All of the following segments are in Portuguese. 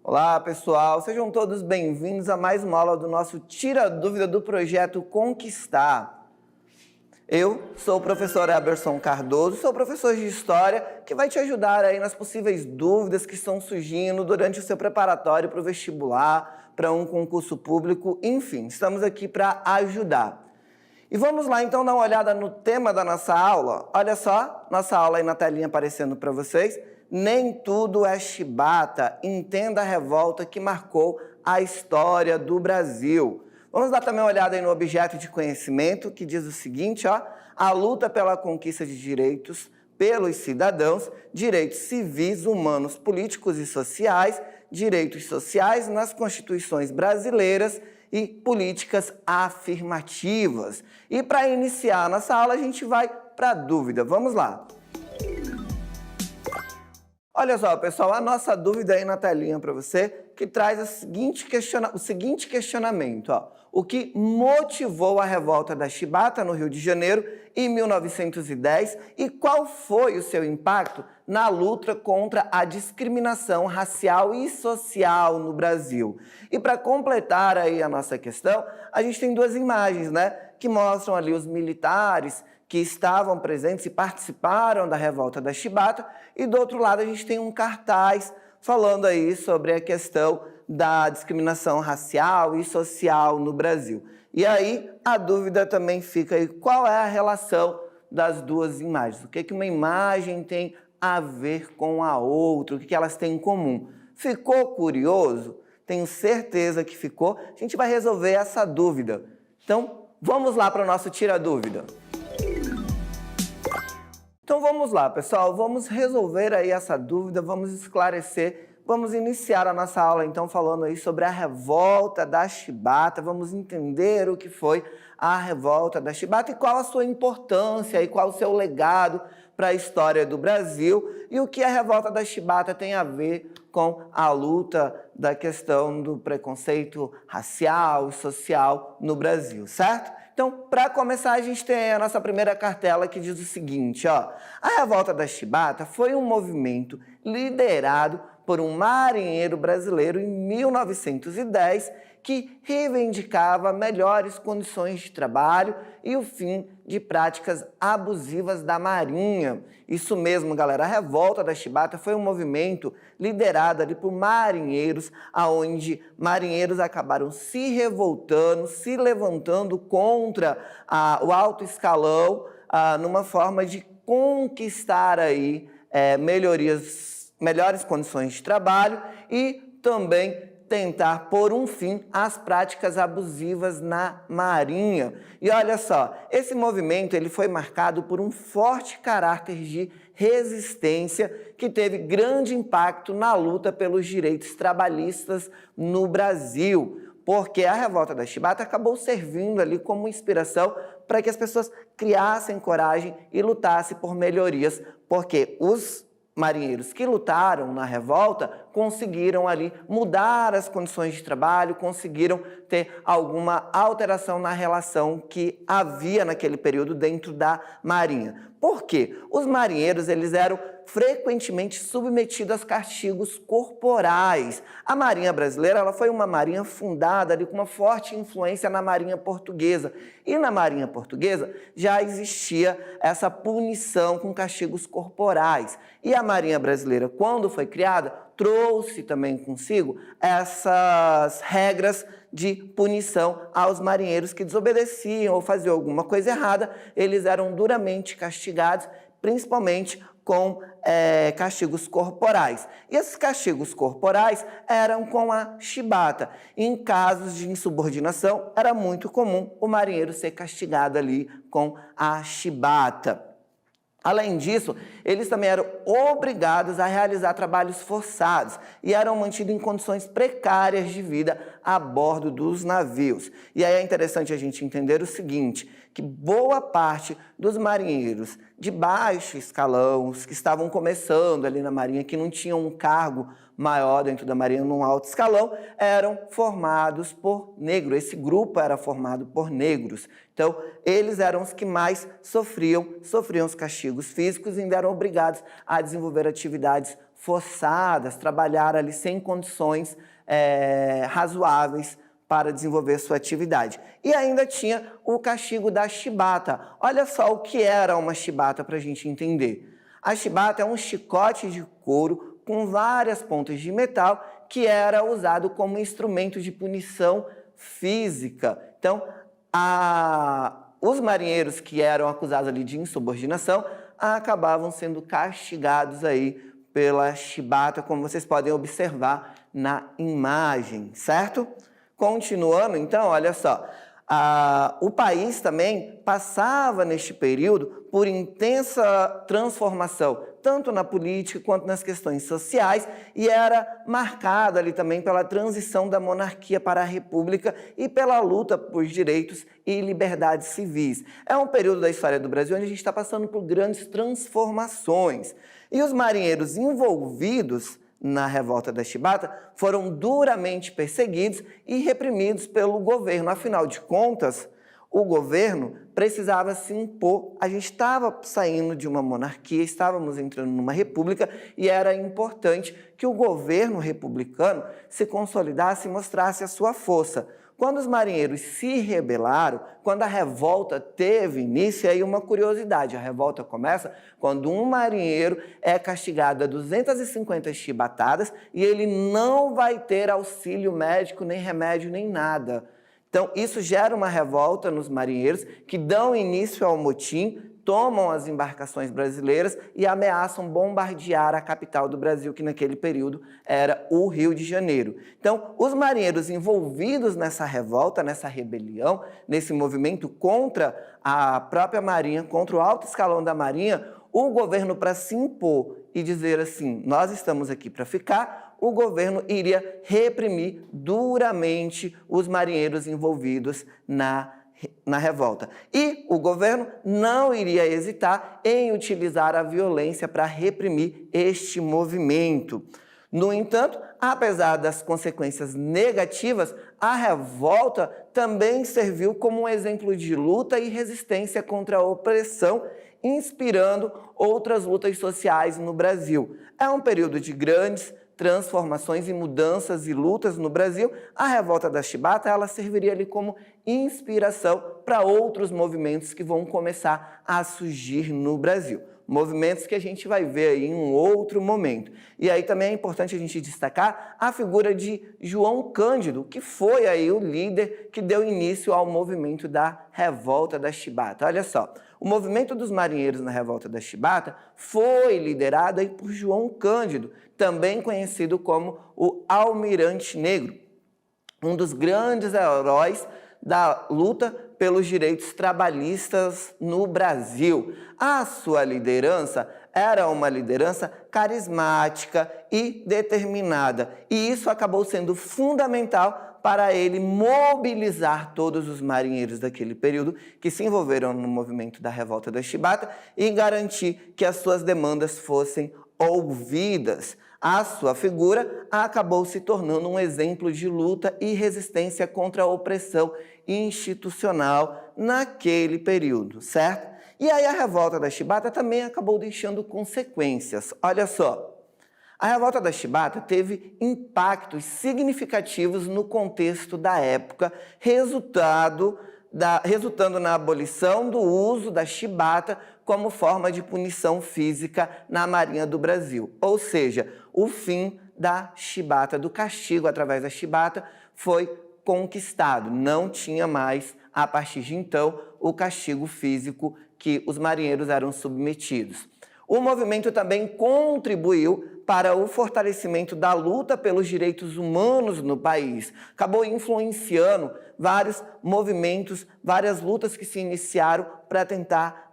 Olá, pessoal! Sejam todos bem-vindos a mais uma aula do nosso Tira Dúvida do projeto Conquistar. Eu sou o professor Eberson Cardoso, sou professor de História, que vai te ajudar aí nas possíveis dúvidas que estão surgindo durante o seu preparatório para o vestibular, para um concurso público, enfim, estamos aqui para ajudar. E vamos lá, então, dar uma olhada no tema da nossa aula. Olha só, nossa aula aí na telinha aparecendo para vocês. Nem tudo é chibata, entenda a revolta que marcou a história do Brasil. Vamos dar também uma olhada aí no objeto de conhecimento, que diz o seguinte, ó, a luta pela conquista de direitos pelos cidadãos, direitos civis, humanos, políticos e sociais, direitos sociais nas constituições brasileiras e políticas afirmativas. E para iniciar a nossa aula, a gente vai para a dúvida. Vamos lá. Olha só, pessoal, a nossa dúvida aí na telinha para você, que traz o seguinte questionamento. Ó. O que motivou a revolta da chibata no Rio de Janeiro em 1910 e qual foi o seu impacto na luta contra a discriminação racial e social no Brasil? E para completar aí a nossa questão, a gente tem duas imagens, né, que mostram ali os militares que estavam presentes e participaram da revolta da chibata, e do outro lado a gente tem um cartaz falando aí sobre a questão da discriminação racial e social no Brasil. E aí a dúvida também fica aí, qual é a relação das duas imagens? O que uma imagem tem a ver com a outra? O que elas têm em comum? Ficou curioso? Tenho certeza que ficou. A gente vai resolver essa dúvida. Então, vamos lá para o nosso Tira Dúvida. Então vamos lá, pessoal, vamos resolver aí essa dúvida, vamos esclarecer, vamos iniciar a nossa aula então falando aí sobre a revolta da chibata, vamos entender o que foi a revolta da chibata e qual a sua importância e qual o seu legado para a história do Brasil e o que a revolta da chibata tem a ver com a luta da questão do preconceito racial e social no Brasil, certo? Então, para começar, a gente tem a nossa primeira cartela que diz o seguinte, ó. A revolta da chibata foi um movimento liderado por um marinheiro brasileiro em 1910 que reivindicava melhores condições de trabalho e o fim de práticas abusivas da marinha. Isso mesmo, galera, a revolta da chibata foi um movimento liderado ali por marinheiros, aonde marinheiros acabaram se revoltando, se levantando contra o alto escalão, numa forma de conquistar aí melhores condições de trabalho e também tentar pôr um fim às práticas abusivas na marinha. E olha só, esse movimento ele foi marcado por um forte caráter de resistência que teve grande impacto na luta pelos direitos trabalhistas no Brasil, porque a revolta da chibata acabou servindo ali como inspiração para que as pessoas criassem coragem e lutassem por melhorias, porque os marinheiros que lutaram na revolta conseguiram ali mudar as condições de trabalho, conseguiram ter alguma alteração na relação que havia naquele período dentro da marinha. Por quê? Os marinheiros eles eram frequentemente submetidos a castigos corporais. A Marinha Brasileira ela foi uma marinha fundada ali, com uma forte influência na Marinha Portuguesa. E na Marinha Portuguesa já existia essa punição com castigos corporais. E a Marinha Brasileira, quando foi criada, trouxe também consigo essas regras de punição aos marinheiros que desobedeciam ou faziam alguma coisa errada. Eles eram duramente castigados, principalmente com castigos corporais. E esses castigos corporais eram com a chibata. Em casos de insubordinação, era muito comum o marinheiro ser castigado ali com a chibata. Além disso, eles também eram obrigados a realizar trabalhos forçados e eram mantidos em condições precárias de vida a bordo dos navios. E aí é interessante a gente entender o seguinte, que boa parte dos marinheiros de baixo escalão, os que estavam começando ali na marinha, que não tinham um cargo maior dentro da Marinha, num alto escalão, eram formados por negros. Esse grupo era formado por negros. Então, eles eram os que mais sofriam os castigos físicos e ainda eram obrigados a desenvolver atividades forçadas, trabalhar ali sem condições razoáveis para desenvolver sua atividade. E ainda tinha o castigo da chibata. Olha só o que era uma chibata para a gente entender. A chibata é um chicote de couro com várias pontas de metal que era usado como instrumento de punição física. Então, os marinheiros que eram acusados ali de insubordinação acabavam sendo castigados aí pela chibata, como vocês podem observar na imagem, certo? Continuando, então, olha só, o país também passava neste período por intensa transformação, tanto na política quanto nas questões sociais, e era marcado ali também pela transição da monarquia para a república e pela luta por direitos e liberdades civis. É um período da história do Brasil onde a gente está passando por grandes transformações. E os marinheiros envolvidos na revolta da chibata foram duramente perseguidos e reprimidos pelo governo. Afinal de contas, o governo precisava se impor. A gente estava saindo de uma monarquia, estávamos entrando numa república e era importante que o governo republicano se consolidasse e mostrasse a sua força. Quando os marinheiros se rebelaram, quando a revolta teve início, aí uma curiosidade, a revolta começa quando um marinheiro é castigado a 250 chibatadas e ele não vai ter auxílio médico, nem remédio, nem nada. Então, isso gera uma revolta nos marinheiros que dão início ao motim, tomam as embarcações brasileiras e ameaçam bombardear a capital do Brasil, que naquele período era o Rio de Janeiro. Então, os marinheiros envolvidos nessa revolta, nessa rebelião, nesse movimento contra a própria Marinha, contra o alto escalão da Marinha, o governo, para se impor e dizer assim, nós estamos aqui para ficar, o governo iria reprimir duramente os marinheiros envolvidos na revolta. E o governo não iria hesitar em utilizar a violência para reprimir este movimento. No entanto, apesar das consequências negativas, a revolta também serviu como um exemplo de luta e resistência contra a opressão, inspirando outras lutas sociais no Brasil. É um período de grandes transformações e mudanças e lutas no Brasil. A revolta da chibata, ela serviria ali como inspiração para outros movimentos que vão começar a surgir no Brasil. Movimentos que a gente vai ver aí em um outro momento. E aí também é importante a gente destacar a figura de João Cândido, que foi aí o líder que deu início ao movimento da revolta da chibata. Olha só, o movimento dos marinheiros na revolta da chibata foi liderado aí por João Cândido, também conhecido como o Almirante Negro, um dos grandes heróis da luta pelos direitos trabalhistas no Brasil. A sua liderança era uma liderança carismática e determinada, e isso acabou sendo fundamental para ele mobilizar todos os marinheiros daquele período que se envolveram no movimento da revolta da chibata e garantir que as suas demandas fossem ouvidas. A sua figura acabou se tornando um exemplo de luta e resistência contra a opressão institucional naquele período, certo? E aí a revolta da chibata também acabou deixando consequências. Olha só, a revolta da chibata teve impactos significativos no contexto da época, resultando na abolição do uso da chibata como forma de punição física na Marinha do Brasil. Ou seja, o fim da chibata, do castigo através da chibata, foi conquistado. Não tinha mais, a partir de então, o castigo físico que os marinheiros eram submetidos. O movimento também contribuiu para o fortalecimento da luta pelos direitos humanos no país. Acabou influenciando vários movimentos, várias lutas que se iniciaram para tentar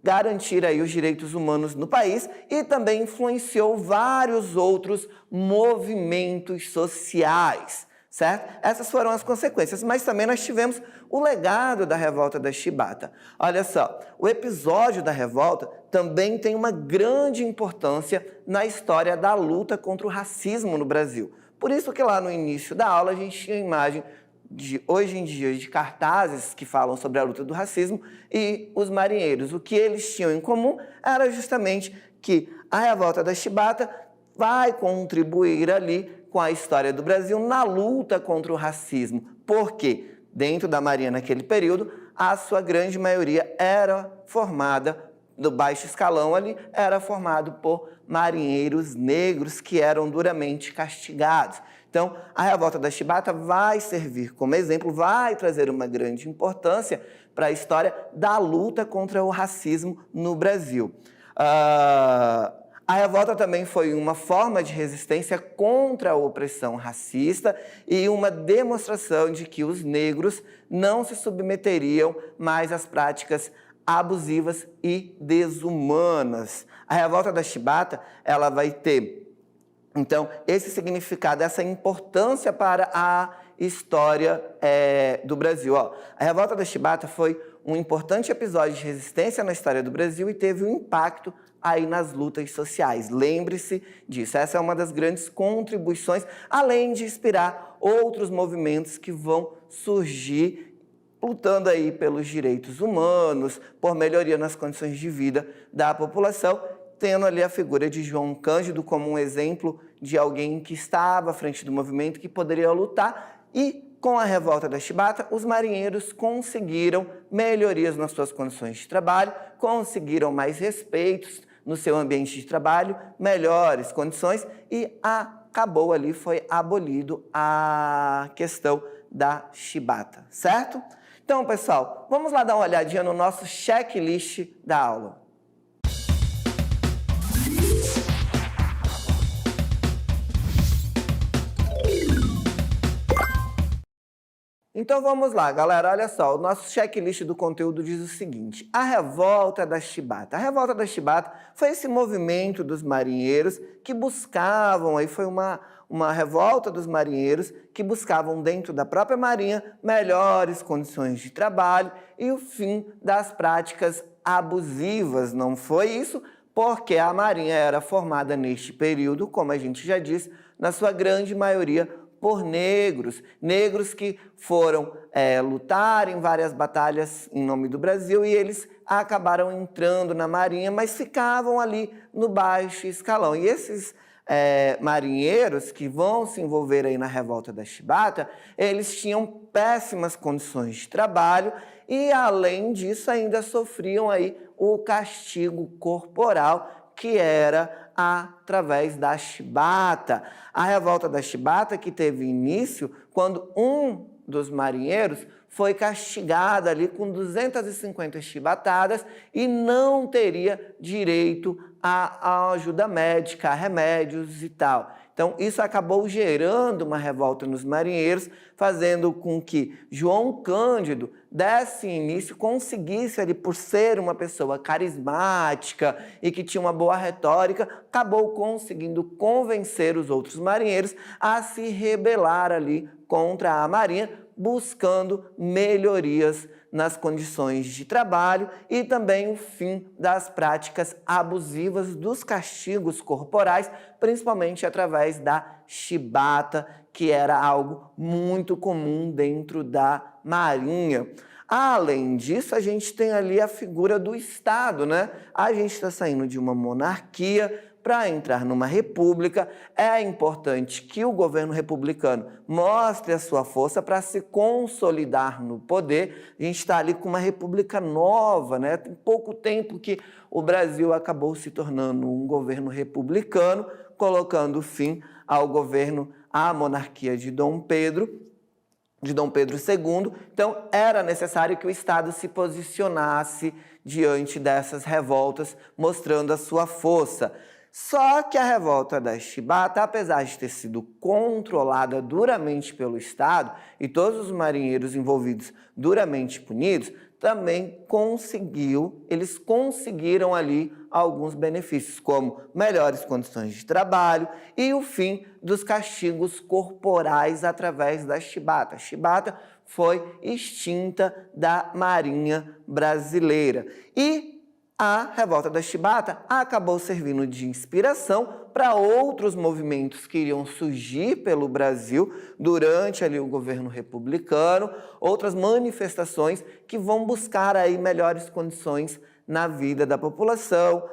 garantir aí os direitos humanos no país e também influenciou vários outros movimentos sociais, certo? Essas foram as consequências, mas também nós tivemos o legado da revolta da Chibata. Olha só, o episódio da revolta também tem uma grande importância na história da luta contra o racismo no Brasil. Por isso que lá no início da aula a gente tinha a imagem de, hoje em dia, de cartazes que falam sobre a luta do racismo e os marinheiros. O que eles tinham em comum era justamente que a revolta da Chibata vai contribuir ali com a história do Brasil na luta contra o racismo. Porque dentro da Marinha naquele período, a sua grande maioria era formada, do baixo escalão ali, era formado por marinheiros negros que eram duramente castigados. Então, a revolta da Chibata vai servir como exemplo, vai trazer uma grande importância para a história da luta contra o racismo no Brasil. A revolta também foi uma forma de resistência contra a opressão racista e uma demonstração de que os negros não se submeteriam mais às práticas abusivas e desumanas. A revolta da Chibata, ela vai ter, então, esse significado, essa importância para a história do Brasil. Ó, a revolta da Chibata foi um importante episódio de resistência na história do Brasil e teve um impacto aí nas lutas sociais. Lembre-se disso, essa é uma das grandes contribuições, além de inspirar outros movimentos que vão surgir lutando aí pelos direitos humanos, por melhoria nas condições de vida da população, tendo ali a figura de João Cândido como um exemplo de alguém que estava à frente do movimento, que poderia lutar. E com a revolta da Chibata, os marinheiros conseguiram melhorias nas suas condições de trabalho, conseguiram mais respeitos no seu ambiente de trabalho, melhores condições e acabou ali, foi abolido a questão da Chibata, certo? Então, pessoal, vamos lá dar uma olhadinha no nosso checklist da aula. Então vamos lá, galera, olha só, o nosso checklist do conteúdo diz o seguinte: a revolta da Chibata. A revolta da Chibata foi esse movimento dos marinheiros que buscavam, aí foi uma revolta dos marinheiros que buscavam dentro da própria marinha melhores condições de trabalho e o fim das práticas abusivas. Não foi isso porque a marinha era formada neste período, como a gente já disse, na sua grande maioria por negros que foram lutar em várias batalhas em nome do Brasil e eles acabaram entrando na marinha, mas ficavam ali no baixo escalão. E esses marinheiros que vão se envolver aí na revolta da Chibata, eles tinham péssimas condições de trabalho e, além disso, ainda sofriam aí o castigo corporal, que era através da chibata. A revolta da chibata que teve início quando um dos marinheiros foi castigado ali com 250 chibatadas e não teria direito à ajuda médica, a remédios e tal. Então, isso acabou gerando uma revolta nos marinheiros, fazendo com que João Cândido desse início, conseguisse ali, por ser uma pessoa carismática e que tinha uma boa retórica, acabou conseguindo convencer os outros marinheiros a se rebelar ali contra a marinha, buscando melhorias nas condições de trabalho e também o fim das práticas abusivas dos castigos corporais, principalmente através da chibata, que era algo muito comum dentro da marinha. Além disso, a gente tem ali a figura do Estado, né? A gente está saindo de uma monarquia para entrar numa república. É importante que o governo republicano mostre a sua força para se consolidar no poder. A gente está ali com uma república nova, né? Tem pouco tempo que o Brasil acabou se tornando um governo republicano, colocando fim ao governo, à monarquia de Dom Pedro II. Então, era necessário que o Estado se posicionasse diante dessas revoltas, mostrando a sua força. Só que a revolta da Chibata, apesar de ter sido controlada duramente pelo Estado e todos os marinheiros envolvidos duramente punidos, também eles conseguiram ali alguns benefícios, como melhores condições de trabalho e o fim dos castigos corporais através da chibata. A chibata foi extinta da Marinha Brasileira. E a revolta da chibata acabou servindo de inspiração para outros movimentos que iriam surgir pelo Brasil durante ali o governo republicano, outras manifestações que vão buscar aí melhores condições na vida da população,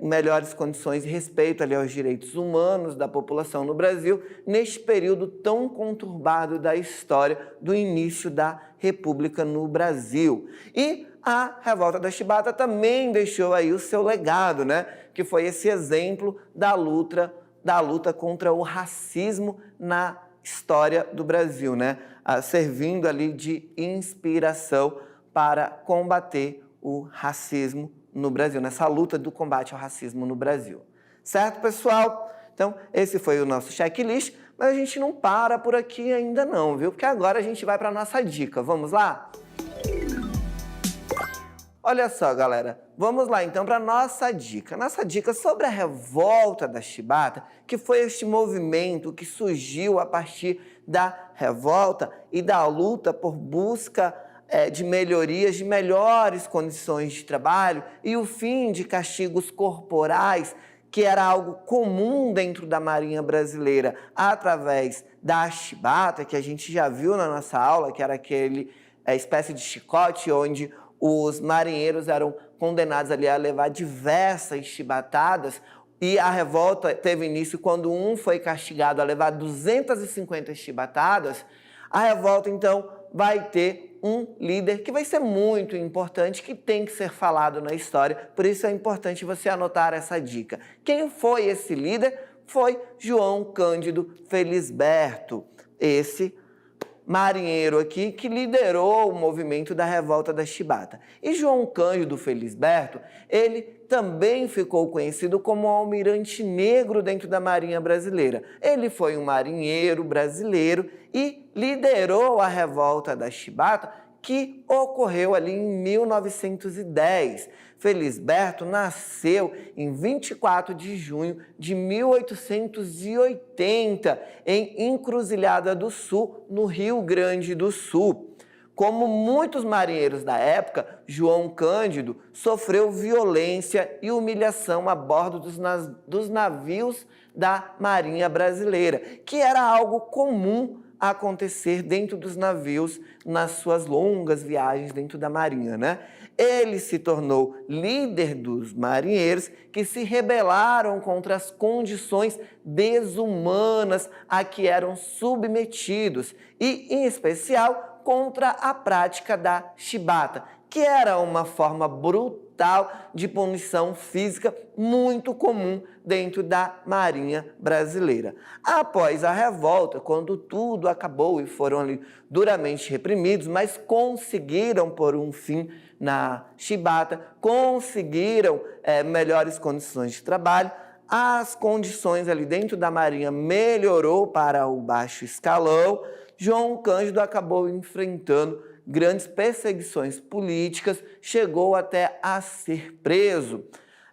melhores condições e respeito ali aos direitos humanos da população no Brasil, neste período tão conturbado da história do início da República no Brasil. E a revolta da chibata também deixou aí o seu legado, né? Que foi esse exemplo da luta contra o racismo na história do Brasil, né? Servindo ali de inspiração para combater o racismo no Brasil, nessa luta do combate ao racismo no Brasil. Certo, pessoal? Então, esse foi o nosso checklist, mas a gente não para por aqui ainda não, viu? Porque agora a gente vai para a nossa dica. Vamos lá? Olha só, galera, vamos lá então para a nossa dica. Nossa dica sobre a revolta da chibata, que foi este movimento que surgiu a partir da revolta e da luta por busca de melhorias, de melhores condições de trabalho e o fim de castigos corporais, que era algo comum dentro da Marinha Brasileira, através da chibata, que a gente já viu na nossa aula, que era aquele espécie de chicote onde os marinheiros eram condenados ali a levar diversas chibatadas, e a revolta teve início quando um foi castigado a levar 250 chibatadas. A revolta, então, vai ter um líder que vai ser muito importante, que tem que ser falado na história, por isso é importante você anotar essa dica. Quem foi esse líder? Foi João Cândido Felisberto, esse marinheiro aqui que liderou o movimento da revolta da chibata. E João Cândido Felisberto, ele também ficou conhecido como almirante negro dentro da Marinha Brasileira. Ele foi um marinheiro brasileiro e liderou a revolta da chibata, que ocorreu ali em 1910. Felisberto nasceu em 24 de junho de 1880, em Encruzilhada do Sul, no Rio Grande do Sul. Como muitos marinheiros da época, João Cândido sofreu violência e humilhação a bordo dos navios da Marinha Brasileira, que era algo comum acontecer dentro dos navios nas suas longas viagens dentro da Marinha, né? Ele se tornou líder dos marinheiros que se rebelaram contra as condições desumanas a que eram submetidos e, em especial, contra a prática da chibata, que era uma forma brutal de punição física muito comum dentro da Marinha Brasileira. Após a revolta, quando tudo acabou e foram ali duramente reprimidos, mas conseguiram pôr um fim na chibata, conseguiram melhores condições de trabalho, as condições ali dentro da Marinha melhorou para o baixo escalão. João Cândido acabou enfrentando grandes perseguições políticas, chegou até a ser preso.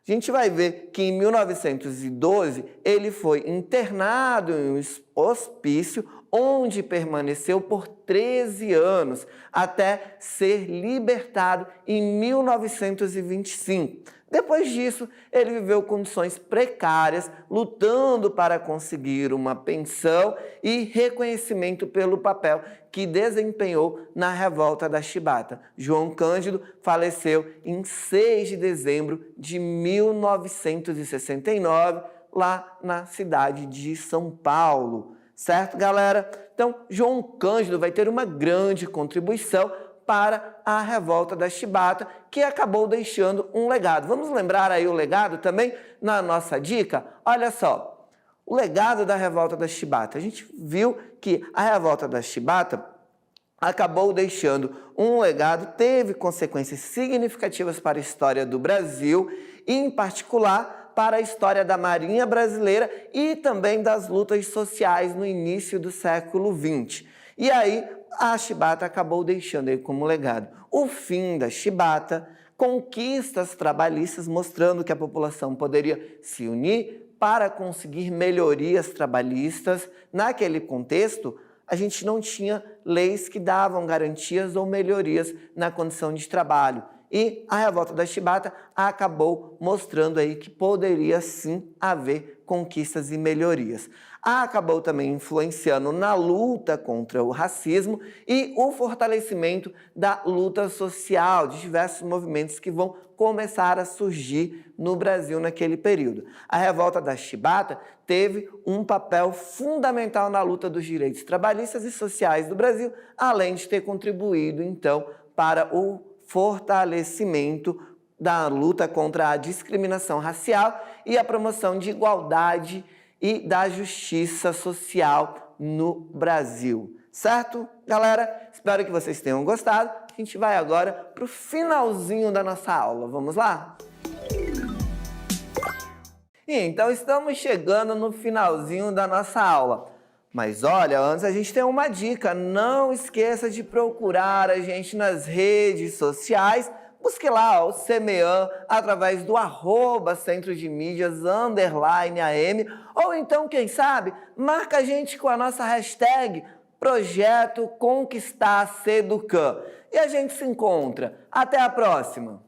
A gente vai ver que em 1912 ele foi internado em um hospício onde permaneceu por 13 anos, até ser libertado em 1925. Depois disso, ele viveu condições precárias, lutando para conseguir uma pensão e reconhecimento pelo papel que desempenhou na revolta da chibata. João Cândido faleceu em 6 de dezembro de 1969, lá na cidade de São Paulo. Certo, galera? Então, João Cândido vai ter uma grande contribuição para a revolta da chibata, que acabou deixando um legado. Vamos lembrar aí o legado também na nossa dica? Olha só, o legado da revolta da chibata. A gente viu que a revolta da chibata acabou deixando um legado, teve consequências significativas para a história do Brasil, e, em particular, para a história da Marinha Brasileira e também das lutas sociais no início do século XX. E aí, a chibata acabou deixando aí como legado o fim da chibata, conquistas trabalhistas mostrando que a população poderia se unir para conseguir melhorias trabalhistas. Naquele contexto, a gente não tinha leis que davam garantias ou melhorias na condição de trabalho. E a revolta da chibata acabou mostrando aí que poderia sim haver conquistas e melhorias. Acabou também influenciando na luta contra o racismo e o fortalecimento da luta social, de diversos movimentos que vão começar a surgir no Brasil naquele período. A revolta da chibata teve um papel fundamental na luta dos direitos trabalhistas e sociais do Brasil, além de ter contribuído, então, para o fortalecimento da luta contra a discriminação racial e a promoção de igualdade e da justiça social no Brasil. Certo, galera? Espero que vocês tenham gostado. A gente vai agora para o finalzinho da nossa aula. Vamos lá? Então, estamos chegando no finalzinho da nossa aula. Mas olha, antes a gente tem uma dica. Não esqueça de procurar a gente nas redes sociais. Busque lá o CMEAM através do @Centro de Mídias _AM, ou então, quem sabe, marca a gente com a nossa hashtag Projeto Conquistar Seducam. E a gente se encontra. Até a próxima!